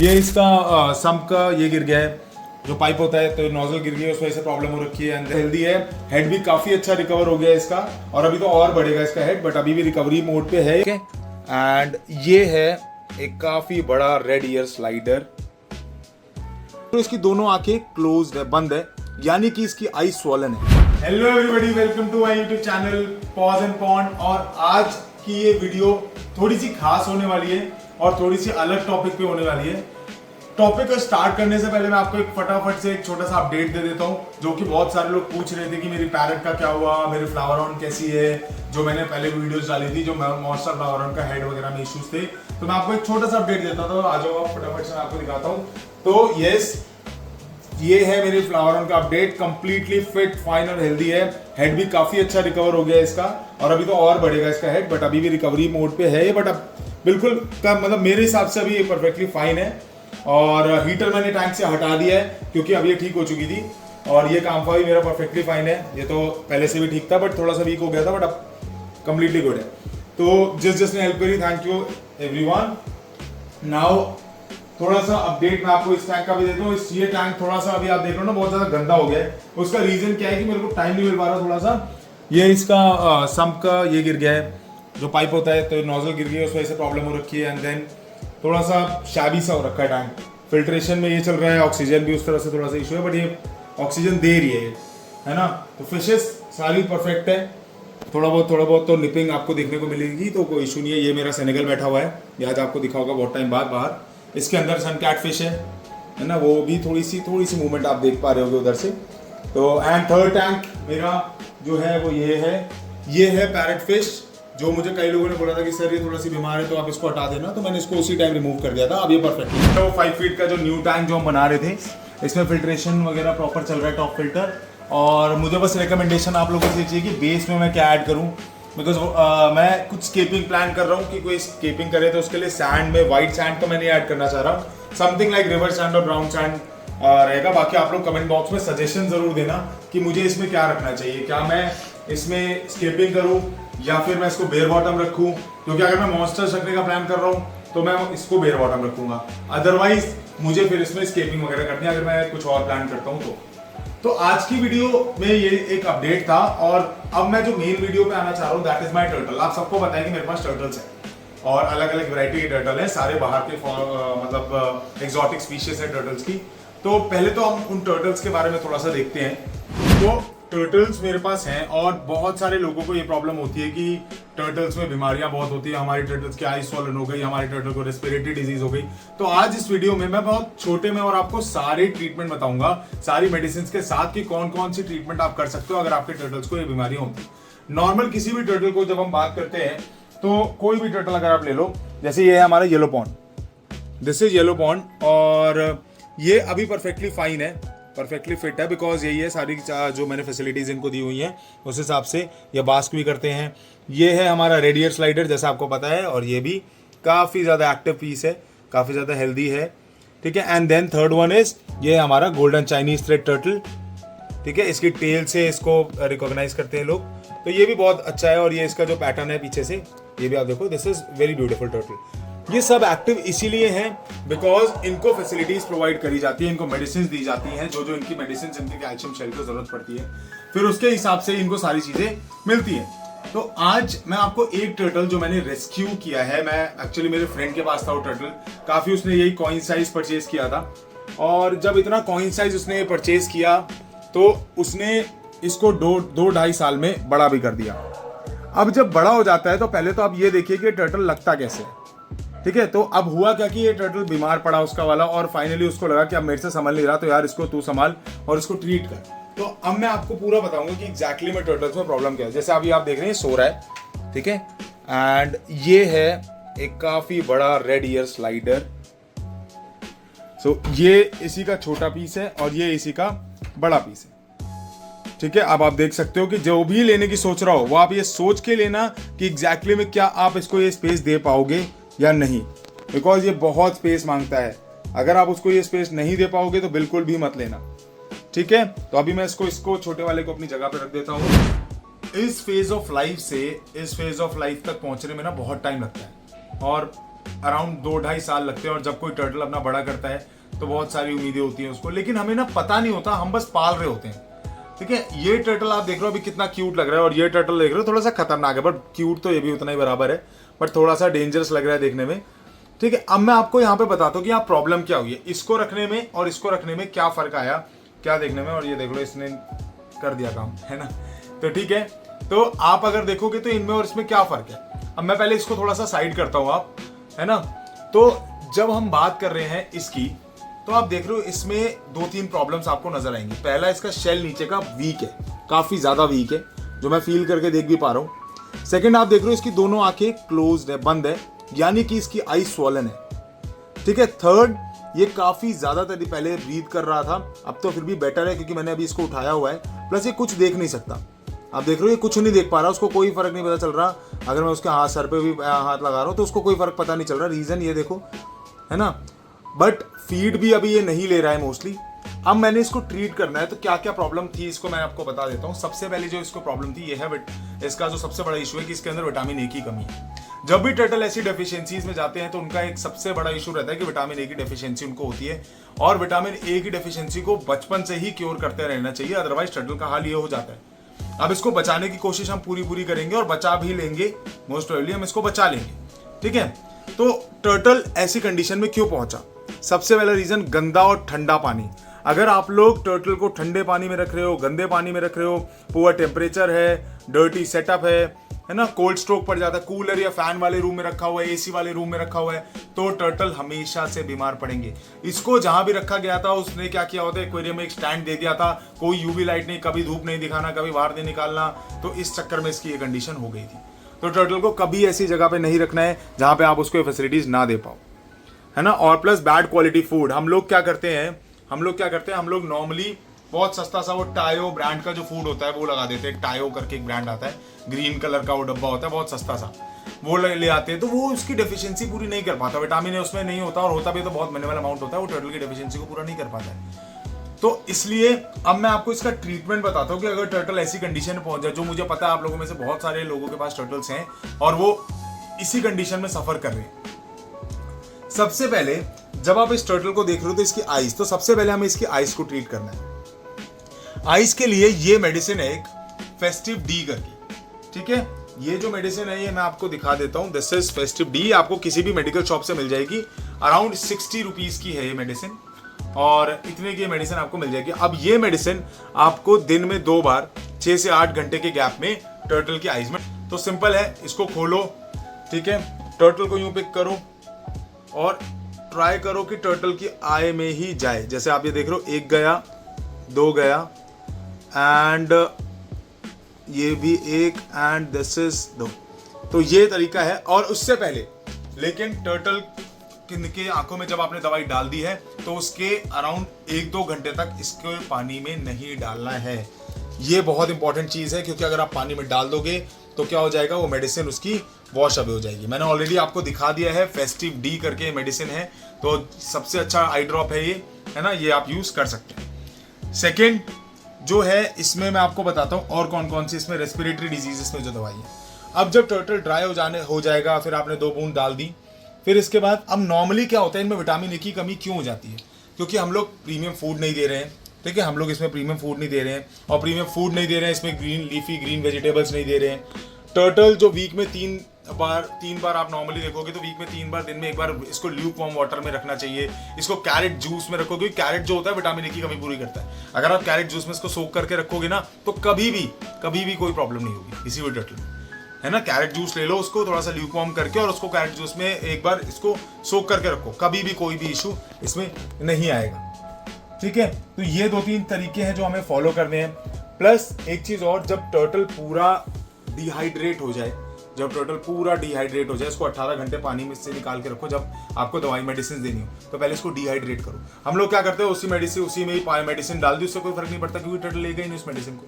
ये इसका सम्प का ये गिर गया है, जो पाइप होता है तो नोजल गिर गई है, उस वजह से प्रॉब्लम हो रखी है। अंदर हेल्दी है, हेड भी काफी अच्छा रिकवर हो गया है इसका, और अभी तो और बढ़ेगा इसका हेड, बट अभी भी रिकवरी मोड पे है। एंड ये है एक काफी बड़ा रेड ईयर स्लाइडर। तो इसकी दोनों आंखें क्लोज्ड है, बंद है, यानी कि इसकी आई स्वॉलन है। Hello everybody, welcome to my YouTube channel paws and pond. और आज की ये वीडियो थोड़ी सी खास होने वाली है और थोड़ी सी अलग टॉपिक पे होने वाली है। टॉपिक को स्टार्ट करने से पहले मैं आपको एक फटाफट से एक छोटा सा अपडेट दे देता हूँ, जो कि बहुत सारे लोग पूछ रहे थे कि मेरी पैरेट का क्या हुआ, मेरी फ्लावर ऑन कैसी है, जो मैंने पहले वीडियोस डाली थी, जो मॉन्स्टर फ्लावर ऑन का हेड वगैरह में इश्यूज थे। तो मैं आपको एक छोटा सा अपडेट देता था, आ जाओ फटाफट से मैं आपको दिखाता हूँ। तो यस, ये है मेरे फ्लावर ऑन का अपडेट, कंप्लीटली फिट, फाइन और हेल्दी है। हेड भी काफी अच्छा रिकवर हो गया है इसका, और अभी तो और बढ़ेगा इसका हेड, बट अभी भी रिकवरी मोड पे है। बट अब बिल्कुल मतलब मेरे हिसाब से अभी ये परफेक्टली फाइन है। और हीटर मैंने टैंक से हटा दिया है क्योंकि अब ये ठीक हो चुकी थी, और ये काम्फा भी मेरा परफेक्टली फाइन है। ये तो पहले से भी ठीक था, बट थोड़ा सा वीक हो गया था, बट अब कंप्लीटली गुड है। तो जिसने हेल्प करी, थैंक यू एवरीवन। नाउ थोड़ा सा अपडेट मैं आपको इस टैंक का भी देता हूँ। ये टैंक थोड़ा सा अभी आप देख रहे हो ना, बहुत ज्यादा गंदा हो गया है। उसका रीजन क्या है कि मेरे को टाइम नहीं मिल पा रहा थोड़ा सा। ये इसका सम्प का ये गिर गया है, जो पाइप होता है तो नोजल गिर गई है, उस वजह से प्रॉब्लम हो रखी है। एंड देन थोड़ा सा शैबी सा हो रखा है टैंक। फिल्ट्रेशन में ये चल रहा है, ऑक्सीजन भी उस तरह से थोड़ा सा इशू है, बट ये ऑक्सीजन दे रही है ना। तो फिशेस सारी परफेक्ट है। थोड़ा बहुत तो निपिंग आपको देखने को मिलेगी, तो कोई इशू नहीं है। ये मेरा सेनेगल बैठा हुआ है, ये आज आपको दिखा होगा बहुत टाइम बाद बाहर। इसके अंदर सन कैट फिश है ना, वो भी थोड़ी सी मूवमेंट आप देख पा रहे होगे उधर से। तो एंड थर्ड टैंक मेरा जो है वो ये है पैरेट फिश, जो मुझे कई लोगों ने बोला था कि सर ये थोड़ा सी बीमार है तो आप इसको हटा देना, तो मैंने इसको उसी टाइम रिमूव कर दिया था। अब ये परफेक्ट है। तो 5 फीट का जो न्यू टैंक जो हम बना रहे थे, इसमें फिल्ट्रेशन वगैरह प्रॉपर चल रहा है, टॉप फिल्टर। और मुझे बस रिकमेंडेशन आप लोगों से चाहिए कि बेस में मैं क्या ऐड करूं, बिकॉज मैं कुछ स्केपिंग प्लान कर रहा हूँ कि कोई स्केपिंग करे, तो उसके लिए सैंड में व्हाइट सैंड तो मैं नहीं ऐड करना चाह रहा हूँ, समथिंग लाइक रिवर सैंड और ब्राउन सैंड रहेगा। बाकी आप लोग कमेंट बॉक्स में सजेशन जरूर देना कि मुझे इसमें क्या रखना चाहिए, क्या मैं इसमें स्केपिंग करूं या फिर मैं इसको बेयर बॉटम रखूं, क्योंकि अगर मैं मॉन्स्टर्स रखने का प्लान कर रहा हूं तो मैं इसको बेयर बॉटम रखूंगा, अदरवाइज मुझे फिर इसमें स्केपिंग वगैरह करनी है अगर मैं कुछ और प्लान करता हूं तो आज की वीडियो में ये एक अपडेट था। और अब मैं जो मेन वीडियो पे आना चाह रहा हूँ, दैट इज माय टर्टल। आप सबको पता है कि मेरे पास टर्टल्स हैं और अलग अलग वैरायटी के टर्टल हैं, सारे बाहर के मतलब एक्सोटिक स्पीशीज है टर्टल्स की। तो पहले तो हम उन टर्टल्स के बारे में थोड़ा सा देखते हैं। तो टर्टल्स मेरे पास हैं, और बहुत सारे लोगों को ये प्रॉब्लम होती है कि टर्टल्स में बीमारियां बहुत होती है। हमारी टर्टल्स की आई स्वॉलन हो गई, हमारे टर्टल को रेस्पिरेटरी डिजीज हो गई। तो आज इस वीडियो में मैं बहुत छोटे में और आपको सारे ट्रीटमेंट बताऊंगा, सारी मेडिसिन के साथ कि कौन कौन सी ट्रीटमेंट आप कर सकते हो अगर आपके टर्टल्स को ये बीमारियां होती है। नॉर्मल किसी भी टर्टल को जब हम बात करते हैं, तो कोई भी टर्टल अगर आप ले लो, जैसे ये है हमारा yellow pond, this is yellow pond, और ये अभी परफेक्टली फाइन है, परफेक्टली फिट है, बिकॉज यही है सारी जो मैंने फैसिलिटीज इनको दी हुई हैं उस हिसाब से ये बास्क भी करते हैं। ये है हमारा रेड ईयर स्लाइडर, जैसा आपको पता है, और ये भी काफ़ी ज़्यादा एक्टिव पीस है, काफ़ी ज़्यादा हेल्दी है, ठीक है। And then third one is ये हमारा गोल्डन चाइनीज थ्रेड टर्टल, ठीक है। इसकी टेल से इसको रिकॉग्नाइज करते हैं लोग, तो ये भी बहुत अच्छा है। और ये इसका जो पैटर्न है पीछे से, ये भी आप देखो, this is very beautiful turtle. ये सब एक्टिव इसीलिए हैं बिकॉज इनको फैसिलिटीज प्रोवाइड करी जाती है, इनको मेडिसिन दी जाती हैं, जो इनकी मेडिसिन, इनकी कैल्शियम शेल की जरूरत पड़ती है, फिर उसके हिसाब से इनको सारी चीजें मिलती हैं। तो आज मैं आपको एक टर्टल जो मैंने रेस्क्यू किया है, मैं एक्चुअली मेरे फ्रेंड के पास था वो टर्टल, काफी उसने यही कॉइन साइज परचेज किया था, और जब इतना कॉइन साइज उसने परचेज किया तो उसने इसको 2-2.5 साल में बड़ा भी कर दिया। अब जब बड़ा हो जाता है तो पहले तो आप ये देखिए कि टर्टल लगता कैसे, ठीक है। तो अब हुआ क्या कि ये टर्टल बीमार पड़ा उसका वाला, और फाइनली उसको लगा कि अब मेरे से संभाल नहीं रहा, तो यार इसको तू संभाल और इसको ट्रीट कर। तो अब मैं आपको पूरा बताऊंगा कि एग्जैक्टली में टर्टल्स में प्रॉब्लम क्या है। जैसे अभी आप देख रहे हैं सो रहा है, ठीक है। एंड ये है एक काफी बड़ा रेड ईयर स्लाइडर। सो ये इसी का छोटा पीस है और ये इसी का बड़ा पीस है, ठीक है। अब आप देख सकते हो कि जो भी लेने की सोच रहा हो वो आप ये सोच के लेना कि एग्जैक्टली में क्या आप इसको ये स्पेस दे पाओगे या नहीं, बिकॉज ये बहुत स्पेस मांगता है। अगर आप उसको ये स्पेस नहीं दे पाओगे तो बिल्कुल भी मत लेना, ठीक है। तो अभी मैं इसको छोटे वाले को अपनी जगह पे रख देता हूँ। इस फेज ऑफ लाइफ से इस फेज ऑफ लाइफ तक पहुंचने में ना बहुत टाइम लगता है, और अराउंड 2-2.5 साल लगते हैं, और जब कोई टर्टल अपना बड़ा करता है तो बहुत सारी उम्मीदें होती हैं उसको, लेकिन हमें ना पता नहीं होता, हम बस पाल रहे होते हैं। ठीक है, ये टर्टल आप देख रहे हो अभी कितना क्यूट लग रहा है, और ये टर्टल देख रहे हो थोड़ा सा खतरनाक है, बट क्यूट तो ये भी उतना ही बराबर है, बट थोड़ा सा डेंजरस लग रहा है देखने में। ठीक है, अब मैं आपको यहाँ पे बताता हूँ कि यहाँ प्रॉब्लम क्या हुई है, इसको रखने में और इसको रखने में क्या फर्क आया, क्या देखने में। और ये देख लो इसने कर दिया काम, है ना। तो ठीक है, तो आप अगर देखोगे तो इनमें और इसमें क्या फर्क है। अब मैं पहले इसको थोड़ा सा साइड करता हूँ, आप, है ना। तो जब हम बात कर रहे हैं इसकी, तो आप देख रहे हो इसमें 2-3 प्रॉब्लम्स आपको नजर आएंगी। पहला, इसका शेल नीचे का वीक है, काफी ज्यादा वीक है, जो मैं फील करके देख भी पा रहा हूँ। सेकंड, आप देख रहे हो इसकी दोनों आंखें क्लोज्ड है, बंद है, यानी कि इसकी आई स्वॉलन है। ठीक है। थर्ड, ये काफी ज्यादा पहले ब्रीथ कर रहा था, अब तो फिर भी बेटर है क्योंकि मैंने अभी इसको उठाया हुआ है। प्लस ये कुछ देख नहीं सकता, आप देख रहे हो ये कुछ नहीं देख पा रहा, उसको कोई फर्क नहीं पता चल रहा। अगर मैं उसके हाथ सर पे भी हाथ लगा रहा हूँ तो उसको कोई फर्क पता नहीं चल रहा। रीजन ये देखो, है ना। बट फीड भी अभी ये नहीं ले रहा है मोस्टली। अब मैंने इसको ट्रीट करना है, तो क्या क्या प्रॉब्लम थी इसको मैं आपको बता देता हूँ। सबसे पहले जो इसको प्रॉब्लम थी ये है, बट इसका जो सबसे बड़ा इशू है कि इसके अंदर विटामिन ए की कमी है। जब भी टर्टल ऐसी डेफिशिएंसीज में जाते हैं तो उनका एक सबसे बड़ा इशू रहता है कि विटामिन ए की डेफिशिएंसी उनको होती है, और विटामिन ए की डेफिशिएंसी को बचपन से ही क्योर करते रहना चाहिए, अदरवाइज टर्टल का हाल ये हो जाता है। अब इसको बचाने की कोशिश हम पूरी करेंगे और बचा भी लेंगे, मोस्ट प्रोबेबली हम इसको बचा लेंगे। ठीक है, तो टर्टल ऐसी कंडीशन में क्यों पहुंचा? सबसे पहला रीजन, गंदा और ठंडा पानी। अगर आप लोग टर्टल को ठंडे पानी में रख रहे हो, गंदे पानी में रख रहे हो, पुअर टेम्परेचर है, डर्टी सेटअप है ना, कोल्ड स्ट्रोक पड़ जाता है, कूलर या फैन वाले रूम में रखा हुआ है, एसी वाले रूम में रखा हुआ है, तो टर्टल हमेशा से बीमार पड़ेंगे। इसको जहां भी रखा गया था उसने क्या किया होता है, एक्वेरियम में एक स्टैंड दे दिया था, कोई यूवी लाइट नहीं, कभी धूप नहीं दिखाना, कभी बाहर नहीं निकालना, तो इस चक्कर में इसकी ये कंडीशन हो गई थी। तो टर्टल को कभी ऐसी जगह पे नहीं रखना है जहां पे आप उसको फैसिलिटीज ना दे पाओ, है ना। और प्लस बैड क्वालिटी फूड। हम लोग क्या करते हैं, हम लोग नॉर्मली बहुत सस्ता सा वो टायो ब्रांड का जो फूड होता है वो लगा देते हैं। टायो करके एक ब्रांड आता है, ग्रीन कलर का वो डब्बा होता है, बहुत सस्ता सा, वो ले आते हैं। तो वो उसकी डेफिशिएंसी पूरी नहीं कर पाता, विटामिन ए उसमें नहीं होता, और होता भी तो बहुत मिनिमल अमाउंट होता है, वो टर्टल की डेफिशिएंसी को पूरा नहीं कर पाता है। तो इसलिए अब मैं आपको इसका ट्रीटमेंट बताता हूँ कि अगर टर्टल ऐसी कंडीशन में पहुंच जाए, जो मुझे पता है आप लोगों में से बहुत सारे लोगों के पास टर्टल्स हैं और वो इसी कंडीशन में सफर कर रहे हैं। सबसे पहले जब आप इस टर्टल को देख रहे हो तो इसकी आइज, तो सबसे पहले हमें इसकी आइज को ट्रीट करना है। आइज के लिए ये मेडिसिन है एक फेस्टिव डी करके। ठीक है, ये जो मेडिसिन है ये मैं आपको दिखा देता हूं। दिस इज फेस्टिव डी, आपको किसी भी मेडिकल शॉप से मिल जाएगी। अराउंड 60 रुपीज की है ये मेडिसिन, और इतने की मेडिसिन आपको मिल जाएगी। अब ये मेडिसिन आपको दिन में 2 बार 6 से 8 घंटे के गैप में टर्टल की आइज में। तो सिंपल है, इसको खोलो, ठीक है, टर्टल को यूं पिक करो और ट्राई करो कि टर्टल की आई में ही जाए। जैसे आप ये देख रहे हो, 1 गया, 2 गया, एंड ये भी 1, एंड दिस इज 2। तो ये तरीका है। और उससे पहले लेकिन टर्टल की आंखों में जब आपने दवाई डाल दी है तो उसके अराउंड 1-2 घंटे तक इसको पानी में नहीं डालना है। ये बहुत इंपॉर्टेंट चीज है, क्योंकि अगर आप पानी में डाल दोगे तो क्या हो जाएगा, वो मेडिसिन उसकी वॉश अवे हो जाएगी। मैंने ऑलरेडी आपको दिखा दिया है, फेस्टिव डी करके मेडिसिन है, तो सबसे अच्छा आई ड्रॉप है ये, है ना, ये आप यूज कर सकते हैं। सेकेंड जो है, इसमें मैं आपको बताता हूँ और कौन कौन सी इसमें रेस्पिरेटरी डिजीजेस में जो दवाई है। अब जब टर्टल ड्राई हो जाएगा, फिर आपने 2 बूंद डाल दी, फिर इसके बाद अब नॉर्मली क्या होता है, इनमें विटामिन ए की कमी क्यों हो जाती है, क्योंकि हम लोग प्रीमियम फूड नहीं दे रहे हैं। ठीक है, हम लोग इसमें प्रीमियम फूड नहीं दे रहे हैं, और प्रीमियम फूड नहीं दे रहे हैं, इसमें ग्रीन वेजिटेबल्स नहीं दे रहे हैं। टर्टल जो वीक में 3 बार आप नॉर्मली देखोगे तो वीक में 3 बार, दिन में 1 बार इसको ल्यूक वार्म वाटर में रखना चाहिए। इसको कैरेट जूस में रखोगे, कैरेट जो होता है विटामिन ए की कमी पूरी करता है। अगर आप कैरेट जूस में इसको सोक करके रखोगे ना, तो कभी भी कोई प्रॉब्लम नहीं होगी किसी भी टर्टल में, है ना। कैरेट जूस ले लो, उसको थोड़ा सा ल्यूक वार्म करके, और उसको कैरेट जूस में 1 बार इसको सोक करके रखो, कभी भी कोई भी इशू इसमें नहीं आएगा। ठीक है, तो ये 2-3 तरीके हैं जो हमें फॉलो करने हैं। प्लस एक चीज और, जब टर्टल पूरा डिहाइड्रेट हो जाए, इसको 18 घंटे पानी में से निकाल के रखो। जब आपको दवाई मेडिसिन देनी हो तो पहले इसको डिहाइड्रेट करो। हम लोग क्या करते हैं, उसी में ही मेडिसिन डाल दी, उससे कोई फर्क नहीं पड़ता क्योंकि टर्टल लेगा ही नहीं उस मेडिसिन को।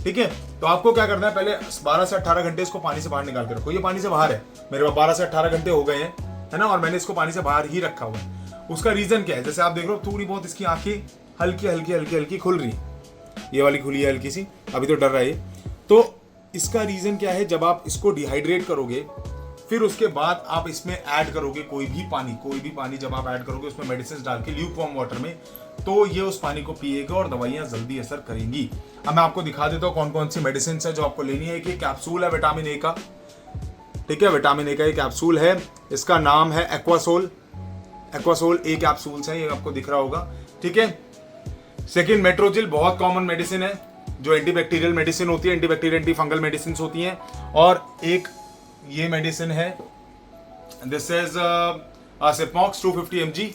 ठीक है, तो आपको क्या करना है, पहले 12 से 18 घंटे इसको पानी से बाहर निकाल के रखो। ये पानी से बाहर है, मेरे पास 12 से 18 घंटे हो गए हैं, है ना, और मैंने इसको पानी से बाहर ही रखा हुआ है। उसका रीजन क्या है, जैसे आप देख रहे हो थोड़ी बहुत इसकी आंखें हल्की खुल रही है, ये वाली खुली है हल्की सी, अभी तो डर रहा है। तो इसका रीजन क्या है, जब आप इसको डिहाइड्रेट करोगे फिर उसके बाद आप इसमें ऐड करोगे कोई भी पानी जब आप ऐड करोगे उसमें मेडिसिन डाल के ल्यूक वार्म वाटर में, तो ये उस पानी को पिएगा और दवाइयां जल्दी असर करेंगी। अब मैं आपको दिखा देता हूँ कौन कौन सी मेडिसिन है जो आपको लेनी है। एक ये कैप्सूल है विटामिन ए का, ठीक है, विटामिन ए का ये कैप्सूल है, इसका नाम है एक्वासोल ए कैप्सूल्स है, ये आपको दिख रहा होगा, ठीक है। सेकेंड मेट्रोजिल, बहुत कॉमन मेडिसिन है जो एंटीबैक्टीरियल मेडिसिन होती है, एंटीबैक्टीरियल एंटी फंगल मेडिसिन होती हैं। और एक ये मेडिसिन है, दिस इज सिपमॉक्स 250 mg,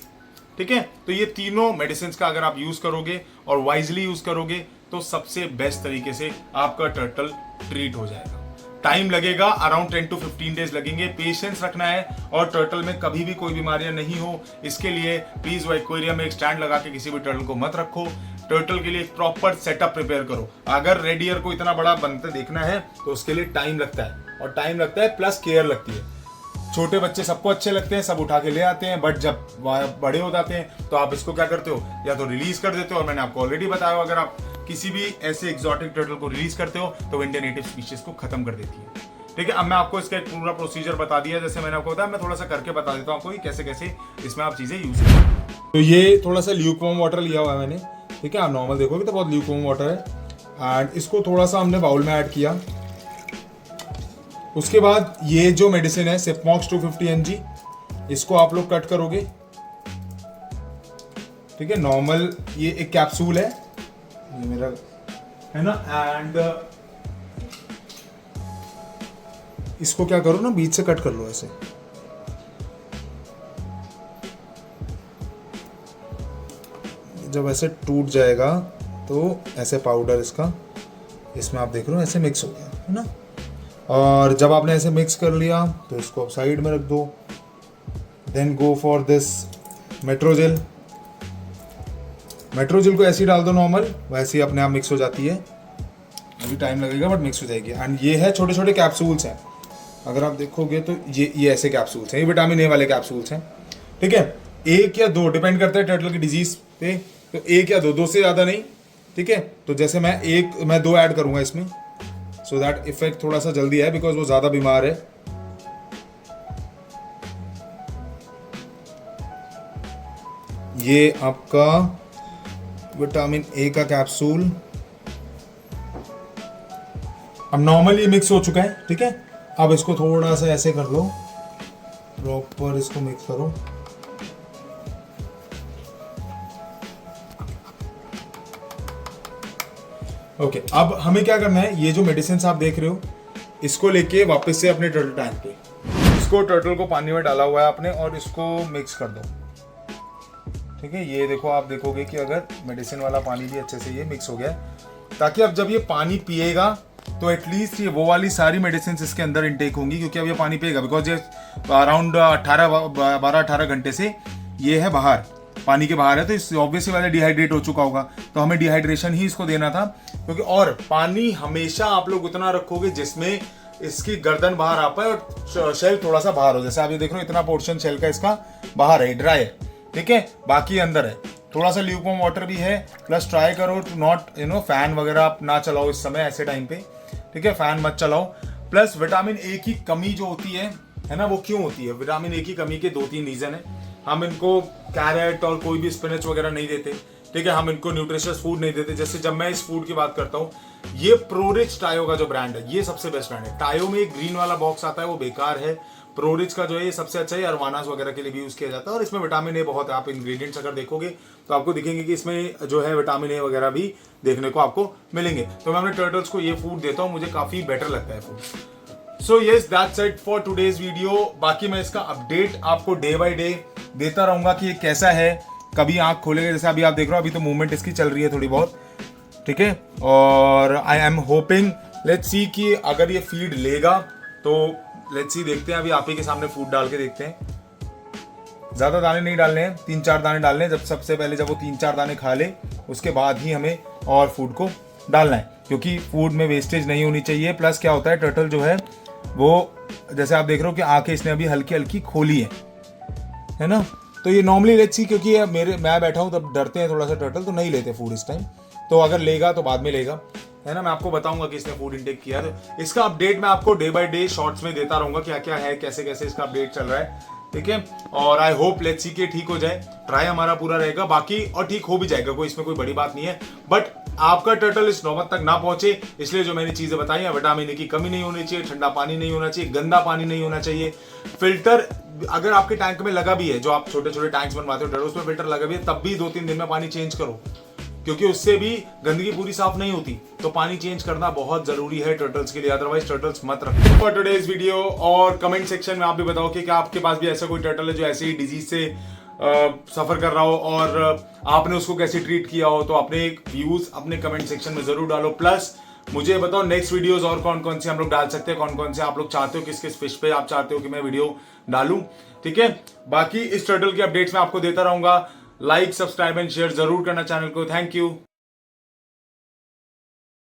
ठीक है। तो ये तीनों मेडिसिन का अगर आप यूज करोगे और वाइजली यूज करोगे तो सबसे बेस्ट तरीके से आपका टर्टल ट्रीट हो जाएगा। टाइम लगेगा, अराउंड 10 to 15 डेज लगेंगे, पेशेंस रखना है और टर्टल में कभी भी कोई बीमारियां नहीं हो इसके लिए प्लीज वो एक्वेरियम में एक स्टैंड लगा के किसी भी टर्टल को मत रखो। टर्टल के लिए एक प्रॉपर सेटअप प्रिपेयर करो। अगर रेड ईयर को इतना बड़ा बनते देखना है तो उसके लिए टाइम लगता है, और टाइम लगता है प्लस केयर लगती है। छोटे बच्चे सबको अच्छे लगते हैं, सब उठा के ले आते हैं, बट जब बड़े हो जाते हैं तो आप इसको क्या करते हो, या तो रिलीज कर देते हो, और मैंने आपको ऑलरेडी बताया अगर आप किसी भी ऐसे एक्सोटिक टर्टल को रिलीज करते हो तो इंडियन नेटिव स्पीशीज को खत्म कर देती है, ठीक है। अब मैं आपको इसका एक पूरा प्रोसीजर बता दिया, जैसे मैंने आपको बताया, मैं थोड़ा सा करके बता देता हूँ आपको कैसे कैसे इसमें आप चीजें यूज करें। तो ये थोड़ा सा ल्यूकवार्म वाटर लिया हुआ है मैंने, ठीक है। आप नॉर्मल देखोगे तो बहुत ल्यूकवार्म वाटर है, एंड इसको थोड़ा सा हमने बाउल में ऐड किया। उसके बाद ये जो मेडिसिन है सिपमॉक्स 250 mg, इसको आप लोग कट करोगे, ठीक है। नॉर्मल ये एक कैप्सूल है, ये मेरा है ना, एंड इसको क्या करो ना, बीच से कट कर लो ऐसे, जब ऐसे टूट जाएगा तो ऐसे पाउडर इसका इसमें आप देख रहे हो ऐसे मिक्स हो गया है ना। और जब आपने ऐसे मिक्स कर लिया तो इसको साइड में रख दो। Then go for this Metrogyl को ऐसे ही डाल दो नॉर्मल, वैसे ही अपने आप मिक्स हो जाती है, अभी टाइम लगेगा बट मिक्स हो जाएगी। एंड ये है छोटे छोटे कैप्सूल्स हैं, अगर आप देखोगे तो ये ऐसे कैप्सूल्स हैं, ये विटामिन ए वाले कैप्सूल्स हैं, ठीक है। एक या दो डिपेंड करता है टर्टल की डिजीज पे, तो एक या दो से ज़्यादा नहीं, ठीक है। तो जैसे मैं दो ऐड करूंगा इसमें, सो दैट इफेक्ट थोड़ा सा जल्दी है, बिकॉज वो ज़्यादा बीमार है। ये आपका विटामिन ए का कैप्सूल अब नॉर्मली मिक्स हो चुका है, ठीक है। अब इसको थोड़ा सा ऐसे कर लो, प्रॉपर इसको मिक्स करो। ओके, अब हमें क्या करना है, ये जो मेडिसिन आप देख रहे हो इसको लेके वापस से अपने टर्टल टैंक पे, इसको टर्टल को पानी में डाला हुआ है आपने, और इसको मिक्स कर दो, ठीक है। ये देखो, आप देखोगे कि अगर मेडिसिन वाला पानी भी अच्छे से ये मिक्स हो गया है, ताकि अब जब ये पानी पिएगा तो एटलीस्ट ये वो वाली सारी मेडिसिन इसके अंदर इनटेक होंगी, क्योंकि अब ये पानी पिएगा, बिकॉज ये अराउंड 12-18 घंटे से ये है बाहर, पानी के बाहर है, तो इस ऑब्वियसली वाला डिहाइड्रेट हो चुका होगा, तो हमें डिहाइड्रेशन ही इसको देना था। क्योंकि और पानी हमेशा आप लोग उतना रखोगे जिसमें इसकी गर्दन बाहर आ पाए और शेल थोड़ा सा बाहर हो। जैसे आप ये देख रहे हो, इतना पोर्शन शेल का इसका बाहर है, ड्राई है, ठीक है, बाकी अंदर है। थोड़ा सा ल्यूकवार्म वाटर भी है, प्लस ट्राई करो टू नॉट फैन वगैरह आप ना चलाओ इस समय ऐसे टाइम पे, ठीक है, फैन मत चलाओ। प्लस विटामिन ए की कमी जो होती है ना, वो क्यों होती है? विटामिन ए की कमी के 2-3 रीजन है। हम इनको कैरेट और कोई भी स्पिनच वगैरह नहीं देते, ठीक है, हम इनको न्यूट्रिशियस फूड नहीं देते। जैसे जब मैं इस फूड की बात करता हूँ, ये प्रोरिच टायो का जो ब्रांड है, ये सबसे बेस्ट ब्रांड है। टायो में एक ग्रीन वाला बॉक्स आता है, वो बेकार है। प्रोरिच का जो है ये सबसे अच्छा है, अरवानास वगैरह के लिए भी यूज किया जाता है, और इसमें विटामिन ए बहुत है। आप इंग्रेडिएंट्स अगर देखोगे तो आपको दिखेंगे कि इसमें जो है विटामिन ए वगैरह भी देखने को आपको मिलेंगे। तो मैं अपने टर्टल्स को ये फूड देता हूँ, मुझे काफी बेटर लगता है food. So yes, that's it for today's video. बाकी मैं इसका अपडेट आपको डे बाय डे देता रहूंगा कि ये कैसा है, कभी आंख खोलेगा। जैसे अभी आप देख रहे हो, अभी तो मूवमेंट इसकी चल रही है थोड़ी बहुत, ठीक है। और I am hoping, let's see कि अगर ये फीड लेगा तो लेट्स सी, देखते हैं। अभी आप ही के सामने फूड डाल के देखते हैं। ज्यादा दाने नहीं डालने हैं, 3-4 दाने डालने हैं। जब सबसे पहले जब वो 3-4 दाने खा ले, उसके बाद ही हमें और फूड को डालना है, क्योंकि फूड में वेस्टेज नहीं होनी चाहिए। प्लस क्या होता है, टर्टल जो है वो, जैसे आप देख रहे हो कि आंखें इसने अभी हल्की हल्की खोली है ना। तो ये नॉर्मली लेट्स सी, क्योंकि मैं बैठा हूँ तब डरते हैं थोड़ा सा टर्टल, तो नहीं लेते फूड इस टाइम। तो अगर लेगा तो बाद में लेगा, है ना, मैं आपको बताऊंगा कि इसने फूड इंटेक किया। तो इसका अपडेट मैं आपको डे बाय डे शॉर्ट्स में देता रहूंगा, क्या क्या है, कैसे कैसे इसका अपडेट चल रहा है, ठीक है। और आई होप लेट्स सी के ठीक हो जाए, ट्राई हमारा पूरा रहेगा बाकी, और ठीक हो भी जाएगा, कोई इसमें कोई बड़ी बात नहीं है। बट आपका टर्टल इस नौबत तक ना पहुंचे, इसलिए जो मैंने चीजें बताई हैं, विटामिन ए की कमी नहीं होनी चाहिए, ठंडा पानी नहीं होना चाहिए, गंदा पानी नहीं होना चाहिए, फिल्टर अगर आपके टैंक में लगा भी है, जो आप छोटे छोटे टैंक्स बनवाते हो टर्टल्स में फिल्टर लगा भी है, तब भी 2-3 दिन में पानी चेंज करो, क्योंकि उससे भी गंदगी पूरी साफ नहीं होती। तो पानी चेंज करना बहुत जरूरी है टर्टल्स के लिए, अदरवाइज टर्टल्स मत रखो। फॉर टुडेज वीडियो, और कमेंट सेक्शन में आप भी बताओ कि क्या आपके पास भी ऐसा कोई टर्टल है जो ऐसे ही डिजीज से सफर कर रहा हो और आपने उसको कैसे ट्रीट किया हो, तो अपने व्यूज अपने कमेंट सेक्शन में जरूर डालो। प्लस मुझे बताओ नेक्स्ट वीडियोस और कौन कौन से हम लोग डाल सकते हैं, कौन कौन से आप लोग चाहते हो, किस किस फिश पे आप चाहते हो कि मैं वीडियो डालूं, ठीक है। बाकी इस टर्टल के अपडेट्स में आपको देता रहूंगा। लाइक, सब्सक्राइब एंड शेयर जरूर करना चैनल को। Thank you.